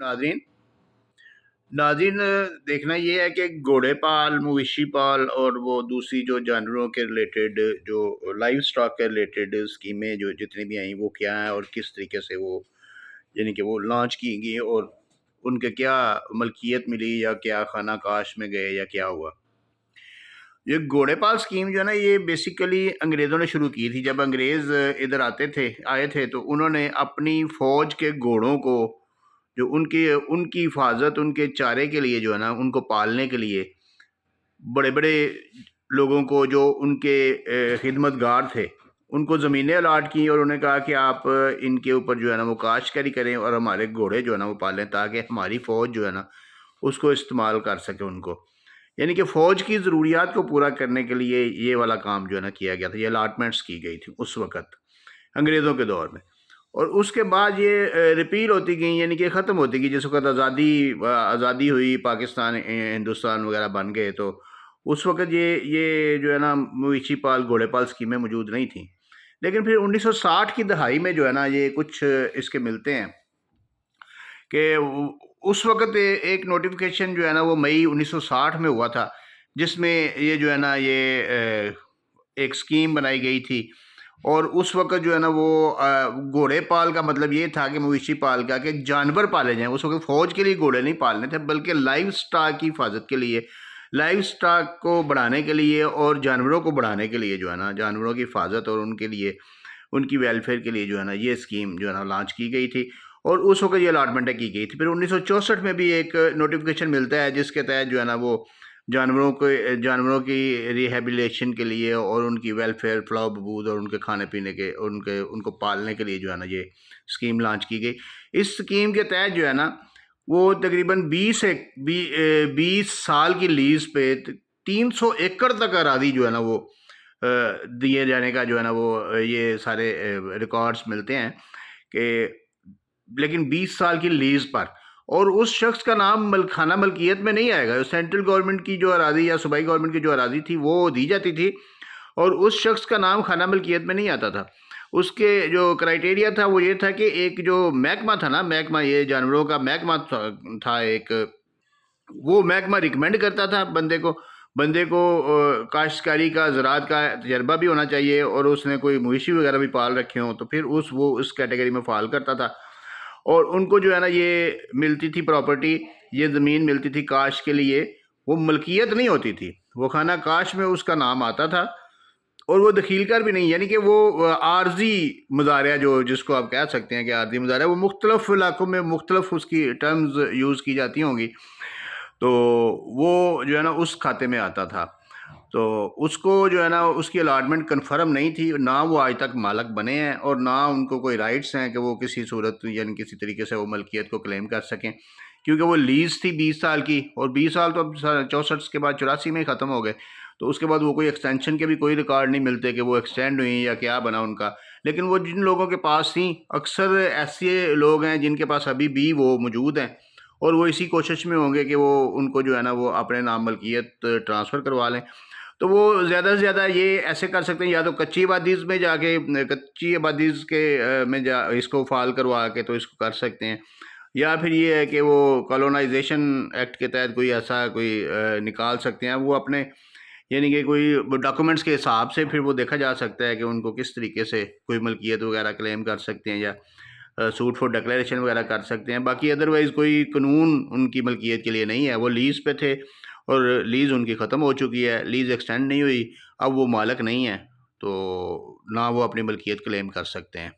ناظرین ناظرین دیکھنا یہ ہے کہ گھوڑے پال، مویشی پال اور وہ دوسری جو جانوروں کے ریلیٹڈ جو لائف سٹاک کے ریلیٹڈ اسکیمیں جو جتنی بھی آئیں وہ کیا ہیں اور کس طریقے سے وہ یعنی کہ وہ لانچ کی گئی اور ان کے کیا ملکیت ملی یا کیا خانہ کاش میں گئے یا کیا ہوا۔ یہ گھوڑے پال اسکیم جو ہے نا یہ بیسیکلی انگریزوں نے شروع کی تھی۔ جب انگریز ادھر آئے تھے تو انہوں نے اپنی فوج کے گھوڑوں کو جو ان کی حفاظت، ان کے چارے کے لیے جو ہے نا ان کو پالنے کے لیے بڑے بڑے لوگوں کو جو ان کے خدمت گار تھے ان کو زمینیں الاٹ کی اور انہوں نے کہا کہ آپ ان کے اوپر جو ہے نا وہ کاشتکاری کریں اور ہمارے گھوڑے جو ہے نا وہ پالیں تاکہ ہماری فوج جو ہے نا اس کو استعمال کر سکے ان کو، یعنی کہ فوج کی ضروریات کو پورا کرنے کے لیے یہ والا کام جو ہے نا کیا گیا تھا۔ یہ الاٹمنٹس کی گئی تھی اس وقت انگریزوں کے دور میں، اور اس کے بعد یہ ریپیل ہوتی گئی، یعنی کہ ختم ہوتی گئی۔ جس وقت آزادی ہوئی، پاکستان ہندوستان وغیرہ بن گئے، تو اس وقت یہ جو ہے نا مویشی پال گھوڑے پال اسکیمیں موجود نہیں تھیں۔ لیکن پھر 1960 کی دہائی میں جو ہے نا یہ کچھ اس کے ملتے ہیں کہ اس وقت ایک نوٹیفیکیشن جو ہے نا وہ مئی 1960 میں ہوا تھا، جس میں یہ جو ہے نا یہ ایک اسکیم بنائی گئی تھی۔ اور اس وقت جو ہے نا وہ گھوڑے پال کا مطلب یہ تھا کہ مویشی پال کا کہ جانور پالے جائیں۔ اس وقت فوج کے لیے گھوڑے نہیں پالنے تھے بلکہ لائف سٹاک کی حفاظت کے لیے، لائف سٹاک کو بڑھانے کے لیے اور جانوروں کو بڑھانے کے لیے جو ہے نا جانوروں کی حفاظت اور ان کے لیے ان کی ویلفیئر کے لیے جو ہے نا یہ اسکیم جو ہے نا لانچ کی گئی تھی، اور اس وقت یہ الاٹمنٹیں کی گئی تھی۔ پھر 1964 میں بھی ایک نوٹیفیکیشن ملتا ہے جس کے تحت جو ہے نا وہ جانوروں کی ریہیبلیشن کے لیے اور ان کی ویلفیئر، فلاح و بہبود اور ان کے کھانے پینے کے ان کو پالنے کے لیے جو ہے نا یہ اسکیم لانچ کی گئی۔ اس اسکیم کے تحت جو ہے نا وہ تقریباً 20 سال کی لیز پہ 300 ایکڑ تک اراضی جو ہے نا وہ دیے جانے کا جو ہے نا وہ یہ سارے ریکارڈز ملتے ہیں کہ لیکن 20 سال کی لیز پر، اور اس شخص کا نام خانہ ملکیت میں نہیں آئے گا۔ سینٹرل گورنمنٹ کی جو اراضی یا صوبائی گورنمنٹ کی جو اراضی تھی وہ دی جاتی تھی اور اس شخص کا نام خانہ ملکیت میں نہیں آتا تھا۔ اس کے جو کرائیٹیریا تھا وہ یہ تھا کہ ایک جو محکمہ تھا نا، محکمہ یہ جانوروں کا محکمہ تھا ایک، وہ محکمہ ریکمینڈ کرتا تھا بندے کو کاشتکاری کا، زراعت کا تجربہ بھی ہونا چاہیے اور اس نے کوئی مویشی وغیرہ بھی پال رکھے ہوں تو پھر وہ اس کیٹیگری میں فال کرتا تھا، اور ان کو جو ہے نا یہ ملتی تھی پراپرٹی، یہ زمین ملتی تھی کاشت کے لیے۔ وہ ملکیت نہیں ہوتی تھی، وہ خانہ کاشت میں اس کا نام آتا تھا اور وہ دخیل کر بھی نہیں، یعنی کہ وہ عارضی مزارع جس کو آپ کہہ سکتے ہیں کہ عارضی مزارع، وہ مختلف علاقوں میں مختلف اس کی ٹرمز یوز کی جاتی ہوں گی، تو وہ جو ہے نا اس کھاتے میں آتا تھا۔ تو اس کو جو ہے نا اس کی الاٹمنٹ کنفرم نہیں تھی، نہ وہ آج تک مالک بنے ہیں اور نہ ان کو کوئی رائٹس ہیں کہ وہ کسی صورت یعنی کسی طریقے سے وہ ملکیت کو کلیم کر سکیں، کیونکہ وہ لیز تھی 20 سال کی، اور 20 سال تو اب 64 کے بعد 84 میں ہی ختم ہو گئے، تو اس کے بعد وہ کوئی ایکسٹینشن کے بھی کوئی ریکارڈ نہیں ملتے کہ وہ ایکسٹینڈ ہوئی یا کیا بنا ان کا۔ لیکن وہ جن لوگوں کے پاس تھیں، اکثر ایسے لوگ ہیں جن کے پاس ابھی بھی وہ موجود ہیں اور وہ اسی کوشش میں ہوں گے کہ وہ ان کو جو ہے نا وہ اپنے نام ملکیت ٹرانسفر کروا لیں۔ تو وہ زیادہ سے زیادہ یہ ایسے کر سکتے ہیں، یا تو کچی آبادیز میں جا کے اس کو فال کروا کے تو اس کو کر سکتے ہیں، یا پھر یہ ہے کہ وہ کالونائزیشن ایکٹ کے تحت کوئی ایسا نکال سکتے ہیں وہ اپنے، یعنی کہ کوئی ڈاکومنٹس کے حساب سے پھر وہ دیکھا جا سکتا ہے کہ ان کو کس طریقے سے کوئی ملکیت وغیرہ کلیم کر سکتے ہیں یا سوٹ فور ڈکلیریشن وغیرہ کر سکتے ہیں۔ باقی ادروائز کوئی قانون ان کی ملکیت کے لیے نہیں ہے، وہ لیز پہ تھے اور لیز ان کی ختم ہو چکی ہے، لیز ایکسٹینڈ نہیں ہوئی، اب وہ مالک نہیں ہیں تو نہ وہ اپنی ملکیت کلیم کر سکتے ہیں۔